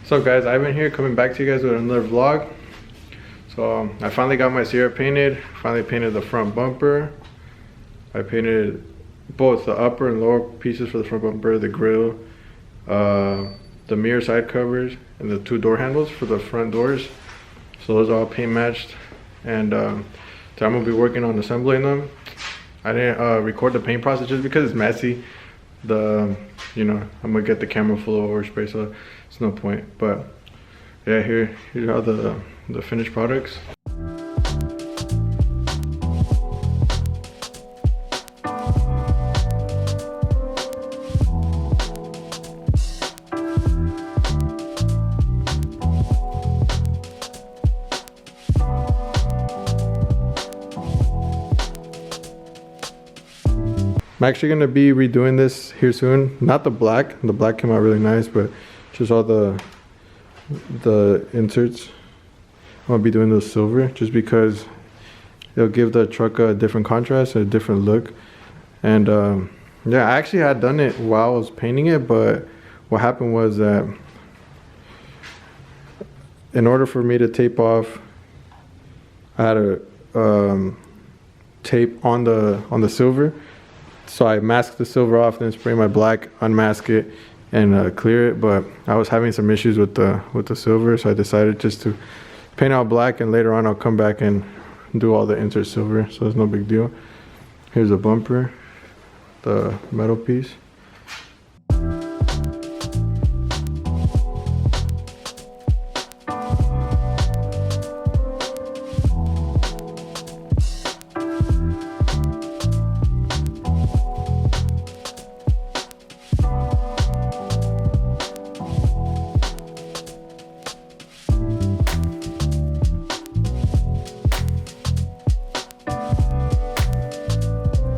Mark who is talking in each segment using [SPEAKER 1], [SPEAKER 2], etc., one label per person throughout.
[SPEAKER 1] What's up guys, Ivan here coming back to you guys with another vlog. So I finally got my Sierra painted. Finally painted the front bumper. I painted both the upper and lower pieces for the front bumper, the grille, the mirror side covers, and the two door handles for the front doors. So those are all paint matched, and so I'm gonna be working on assembling them. I didn't record the paint process just because it's messy. I'm gonna get the camera full of overspray, so it's no point. But yeah, here are the finished products. I'm actually gonna be redoing this here soon. Not the black came out really nice, but just all the inserts. I'm gonna be doing those silver just because it'll give the truck a different contrast, a different look. And yeah, I actually had done it while I was painting it, but what happened was that in order for me to tape off, I had to tape on the silver. So I masked the silver off, then spray my black, unmask it, and clear it. But I was having some issues with the silver, so I decided just to paint out black, and later on I'll come back and do all the insert silver. So it's no big deal. Here's a bumper, the metal piece.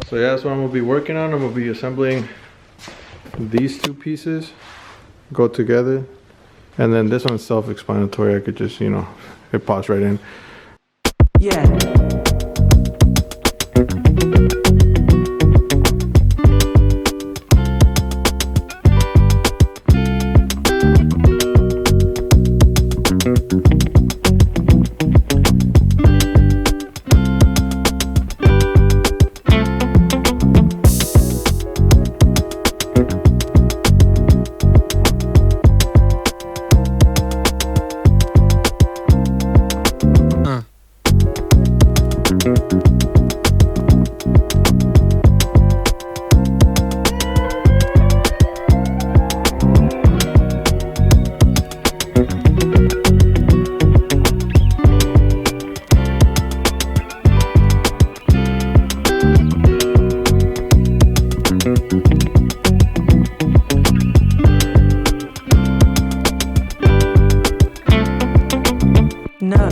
[SPEAKER 1] So yeah, that's what I'm gonna be working on. I'm gonna be assembling these two pieces, go together, and then this one's self-explanatory. I could just, it pops right in.
[SPEAKER 2] Yeah. No.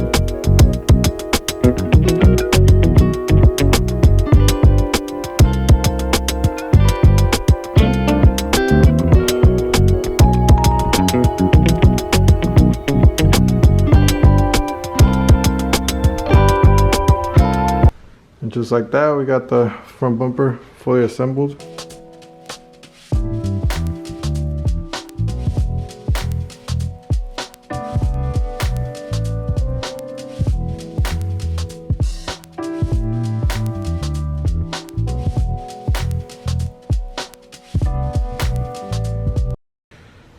[SPEAKER 1] And just like that, we got the front bumper fully assembled.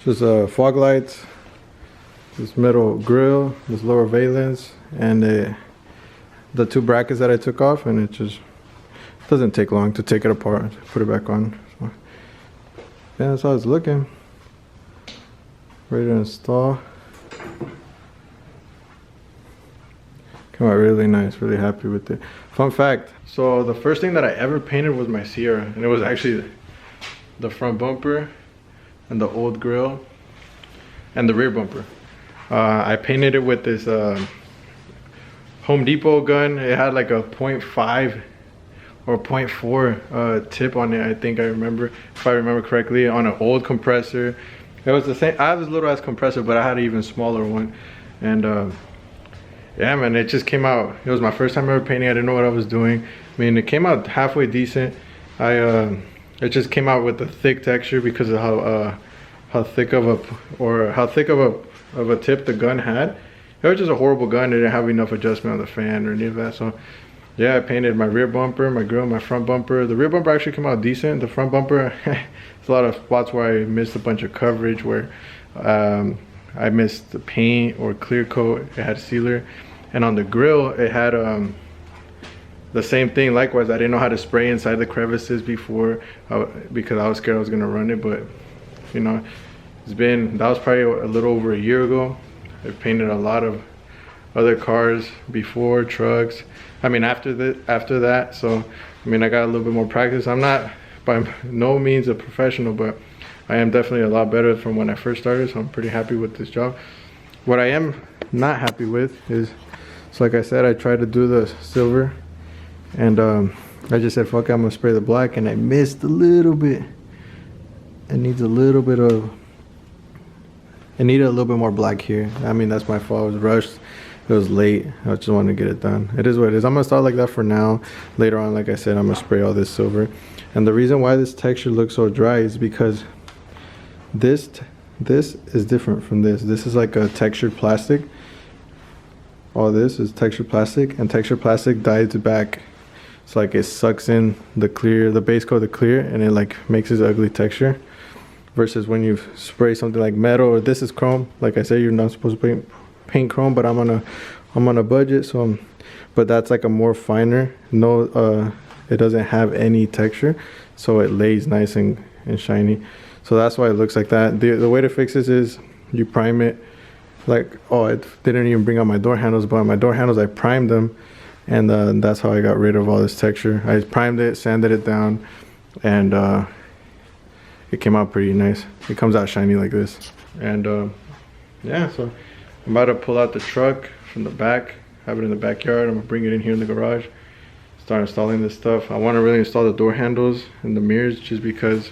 [SPEAKER 1] Just fog lights, this metal grill, this lower valence, and the two brackets that I took off, and it just doesn't take long to take it apart, put it back on. So, yeah, that's how it's looking. Ready to install. Came out really nice, really happy with it. Fun fact, so the first thing that I ever painted was my Sierra, and it was actually the front bumper and the old grill and the rear bumper. I painted it with this Home Depot gun. It had like a 0.5 or 0.4 tip on it, I think I remember, if I remember correctly, on an old compressor. It was the same, I have this little ass compressor, but I had an even smaller one. And yeah man, it just came out. It was my first time ever painting. I didn't know what I was doing. I mean, it came out halfway decent. It just came out with a thick texture because of how thick of a of a tip the gun had. It was just a horrible gun. It didn't have enough adjustment on the fan or any of that. So yeah, I painted my rear bumper, my grill, my front bumper. The rear bumper actually came out decent. The front bumper, there's a lot of spots where I missed a bunch of coverage, where I missed the paint or clear coat. It had sealer. And on the grill, it had the same thing. Likewise, I didn't know how to spray inside the crevices before because I was scared I was gonna run it. But you know, that was probably a little over a year ago. I painted a lot of other cars before, trucks. I mean, after that. So I mean, I got a little bit more practice. I'm not by no means a professional, but I am definitely a lot better from when I first started. So I'm pretty happy with this job. What I am not happy with is, so like I said, I tried to do the silver, and I just said, fuck it, I'm gonna spray the black, and I missed a little bit. It needs a little bit of, it needed a little bit more black here. I mean, that's my fault. I was rushed. It was late. I just wanted to get it done. It is what it is. I'm gonna start like that for now. Later on, like I said, I'm gonna spray all this silver. And the reason why this texture looks so dry is because this is different from this. This is like a textured plastic. All this is textured plastic, and textured plastic dies back. It's like it sucks in the clear, the base coat, the clear, and it like makes this ugly texture. Versus when you spray something like metal, or this is chrome. Like I said, you're not supposed to paint chrome, but I'm on a budget, so but that's like a more finer. No, it doesn't have any texture, so it lays nice and shiny. So that's why it looks like that. The way to fix this is you prime it. Like, oh, it didn't even bring out my door handles, but my door handles, I primed them, and that's how I got rid of all this texture. I primed it, sanded it down, and it came out pretty nice. It comes out shiny like this. And yeah, so I'm about to pull out the truck from the back, have it in the backyard. I'm gonna bring it in here in the garage, start installing this stuff. I want to really install the door handles and the mirrors, just because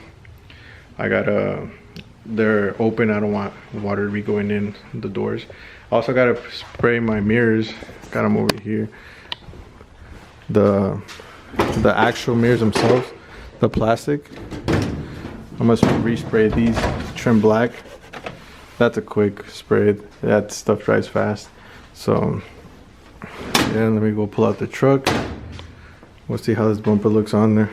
[SPEAKER 1] I got they're open. I don't want water to be going in the doors. I also got to spray my mirrors. Got them over here. The actual mirrors themselves, the plastic, I must respray these, trim black. That's a quick spray. That stuff dries fast. So yeah, let me go pull out the truck. We'll see how this bumper looks on there.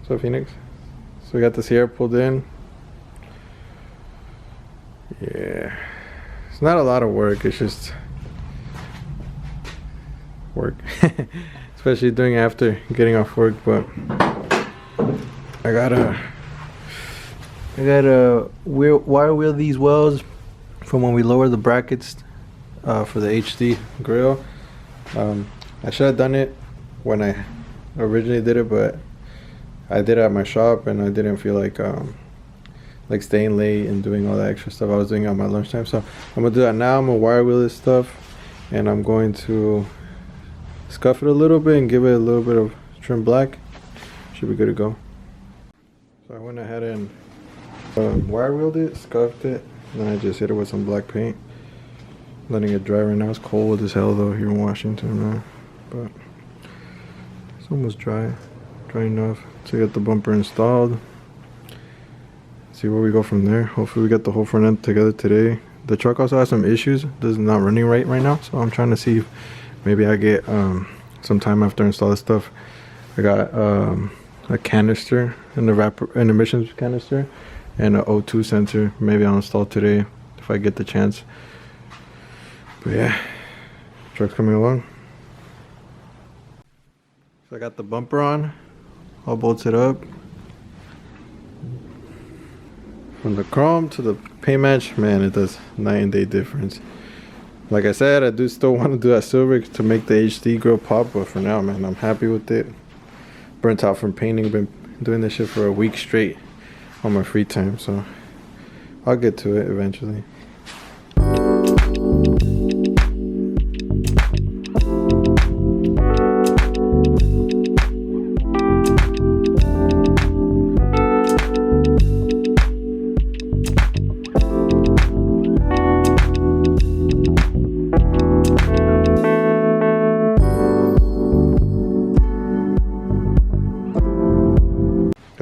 [SPEAKER 1] So Phoenix, so we got the Sierra pulled in. Yeah, it's not a lot of work, it's just work. Especially doing after getting off work. But I gotta wire wheel these welds from when we lowered the brackets for the HD grill. I should have done it when I originally did it, but I did it at my shop, and I didn't feel like staying late and doing all that extra stuff I was doing on my lunchtime. So I'm gonna do that now. I'm gonna wire wheel this stuff, and I'm going to scuff it a little bit and give it a little bit of trim black. Should be good to go. So I went ahead and wire wheeled it, scuffed it, and then I just hit it with some black paint, letting it dry. Right now it's cold as hell though here in Washington, man. But it's almost dry enough to get the bumper installed. See where we go from there. Hopefully we get the whole front end together today. The truck also has some issues. This is not running right now, so I'm trying to see if maybe I get some time after I install this stuff. I got a canister, an emissions canister, and an O2 sensor. Maybe I'll install today if I get the chance. But yeah, truck's coming along. So I got the bumper on, all bolted up. From the chrome to the paint match, man, it does night and day difference. Like I said, I do still want to do that silver to make the HD grill pop, but for now, man, I'm happy with it. Burnt out from painting. Been doing this shit for a week straight on my free time, so I'll get to it eventually.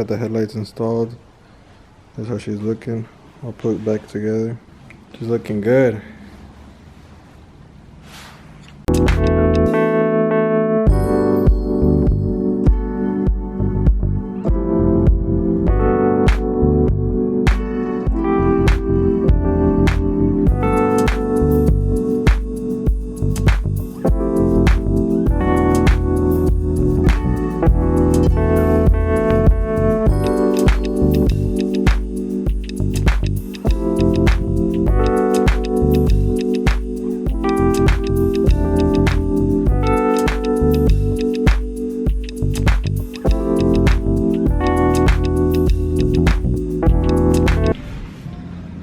[SPEAKER 1] got the headlights installed. That's how she's looking. I'll put it back together. She's looking good.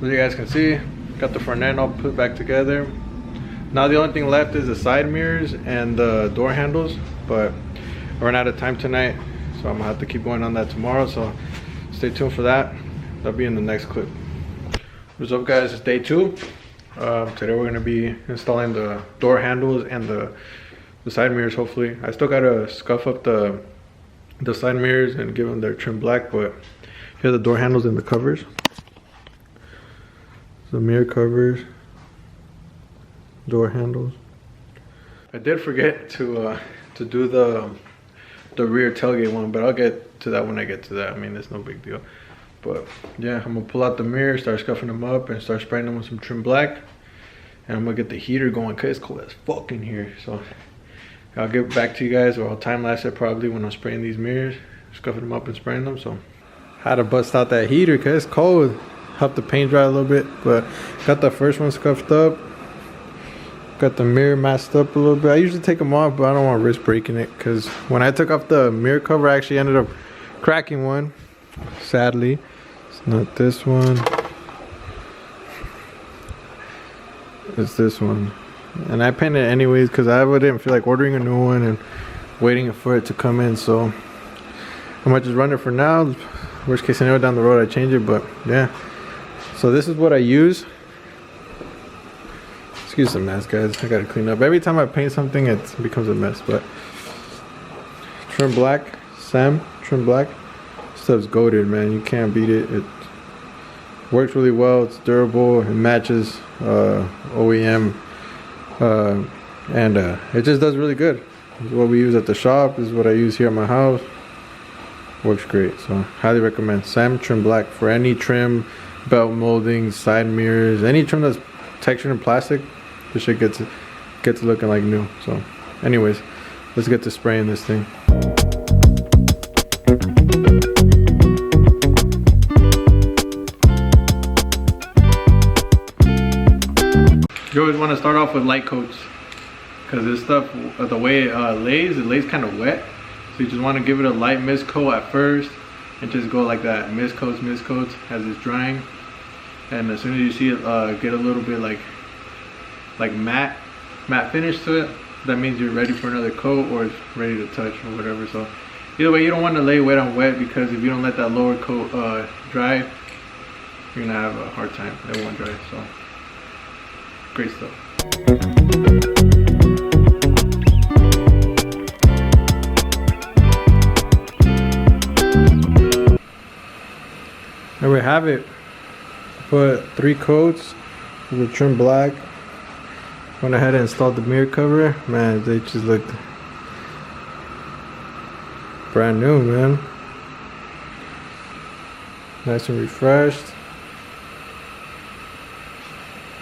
[SPEAKER 1] As you guys can see, got the front end all put back together. Now the only thing left is the side mirrors and the door handles, but I ran out of time tonight, so I'm gonna have to keep going on that tomorrow, so stay tuned for that. That'll be in the next clip. What's up guys, it's day 2. Today we're gonna be installing the door handles and the side mirrors, hopefully. I still gotta scuff up the side mirrors and give them their trim black, but here are the door handles and the covers. The mirror covers, door handles. I did forget to do the rear tailgate one, but I'll get to that when I get to that. I mean, it's no big deal. But yeah, I'm gonna pull out the mirror, start scuffing them up, and start spraying them with some trim black. And I'm gonna get the heater going cause it's cold as fuck in here. So I'll get back to you guys, or I'll time lapse it probably when I'm spraying these mirrors, scuffing them up and spraying them. So had to bust out that heater cause it's cold. Help the paint dry a little bit, but got the first one scuffed up. Got the mirror masked up a little bit. I usually take them off, but I don't want to risk breaking it because when I took off the mirror cover, I actually ended up cracking one. Sadly, it's not this one. It's this one, and I painted it anyways because I didn't feel like ordering a new one and waiting for it to come in. So I might just run it for now. Worst case scenario, down the road I change it, but yeah. So this is what I use. Excuse the mess, guys. I gotta clean up. Every time I paint something, it becomes a mess. But trim black, Sam, trim black. Stuff's goated, man. You can't beat it. It works really well. It's durable. It matches OEM, and it just does really good. This is what we use at the shop. This is what I use here at my house. Works great. So highly recommend Sam trim black for any trim. Belt moldings, side mirrors, any trim that's textured in plastic, this shit gets looking like new. So anyways, let's get to spraying this thing. You always want to start off with light coats because this stuff, the way it lays kind of wet, so you just want to give it a light mist coat at first and just go like that, mist coats as it's drying. And as soon as you see it get a little bit like matte finish to it, that means you're ready for another coat or it's ready to touch or whatever. So either way, you don't want to lay wet on wet because if you don't let that lower coat dry, you're gonna have a hard time. It won't dry. So great stuff. There we have it. Put 3 coats with trim black. Went ahead and installed the mirror cover. Man, they just looked brand new, man. Nice and refreshed.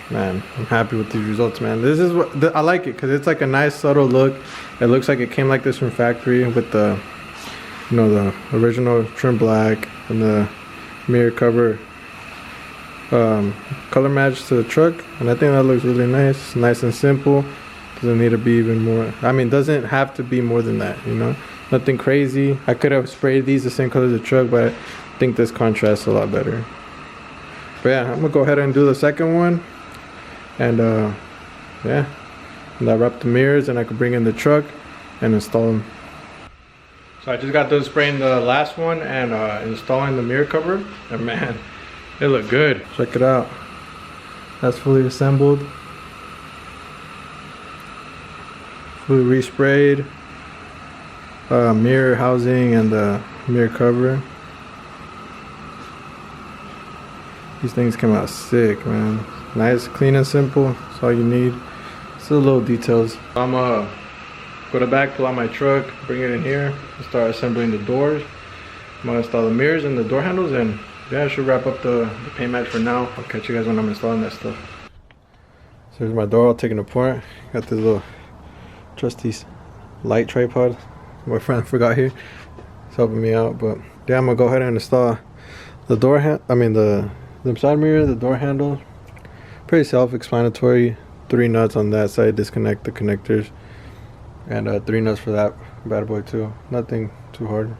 [SPEAKER 1] Man, I'm happy with these results, man. This is what I like it because it's like a nice subtle look. It looks like it came like this from factory with the, you know, the original trim black and the mirror cover color match to the truck, and I think that looks really nice and simple. Doesn't need to be even more, I mean, doesn't have to be more than that, you know, nothing crazy. I could have sprayed these the same color as the truck, but I think this contrasts a lot better. But yeah, I'm gonna go ahead and do the second one, and yeah, and I wrap the mirrors and I could bring in the truck and install them. So I just got done spraying the last one and installing the mirror cover, and man, it looked good. Check it out. That's fully assembled, fully resprayed. Mirror housing and the mirror cover. These things come out sick, man. Nice, clean and simple. That's all you need. Still little details. I'm gonna go to the back, pull out my truck, bring it in here, and start assembling the doors. I'm gonna install the mirrors and the door handles, and yeah, I should wrap up the paint match for now. I'll catch you guys when I'm installing that stuff. So here's my door all taken apart. Got this little trusty light tripod. My friend forgot here. It's helping me out, but yeah, I'm gonna go ahead and install the door the side mirror, the door handle. Pretty self-explanatory. 3 nuts on that side, disconnect the connectors, and 3 nuts for that bad boy too. Nothing too hard.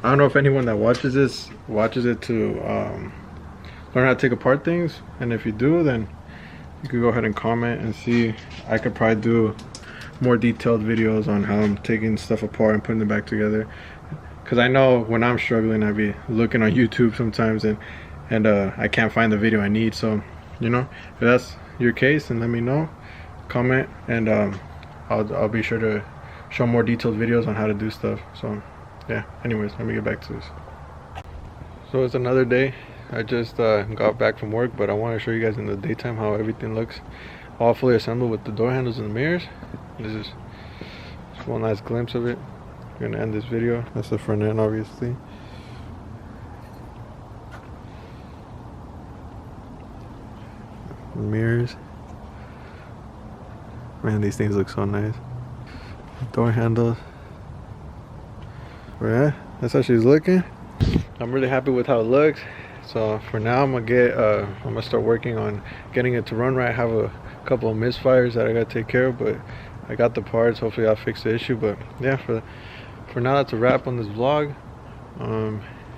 [SPEAKER 1] I don't know if anyone that watches it to learn how to take apart things, and if you do, then you could go ahead and comment and see. I could probably do more detailed videos on how I'm taking stuff apart and putting it back together, because I know when I'm struggling, I be looking on YouTube sometimes and I can't find the video I need. So, you know, if that's your case, then let me know, comment, and I'll be sure to show more detailed videos on how to do stuff. So yeah, anyways, let me get back to this. So it's another day. I just got back from work, but I want to show you guys in the daytime how everything looks all fully assembled with the door handles and the mirrors. This is just one last glimpse of it. I'm gonna end this video. That's the front end, obviously. Mirrors. Man, these things look so nice. Door handles. Yeah, that's how she's looking. I'm really happy with how it looks. So for now, I'm gonna start working on getting it to run right. I have a couple of misfires that I gotta take care of, but I got the parts. Hopefully I'll fix the issue. But yeah, for now, that's a wrap on this vlog.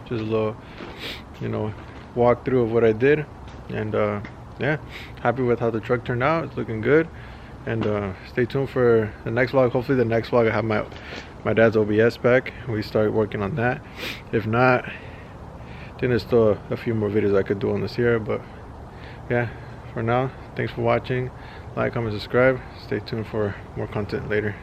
[SPEAKER 1] Just a little, you know, walkthrough of what I did, and yeah, happy with how the truck turned out. It's looking good, and stay tuned for the next vlog. Hopefully the next vlog I have my dad's OBS back. We start working on that. If not, then there's still a few more videos I could do on this here. But yeah, for now, thanks for watching. Like, comment, subscribe. Stay tuned for more content later.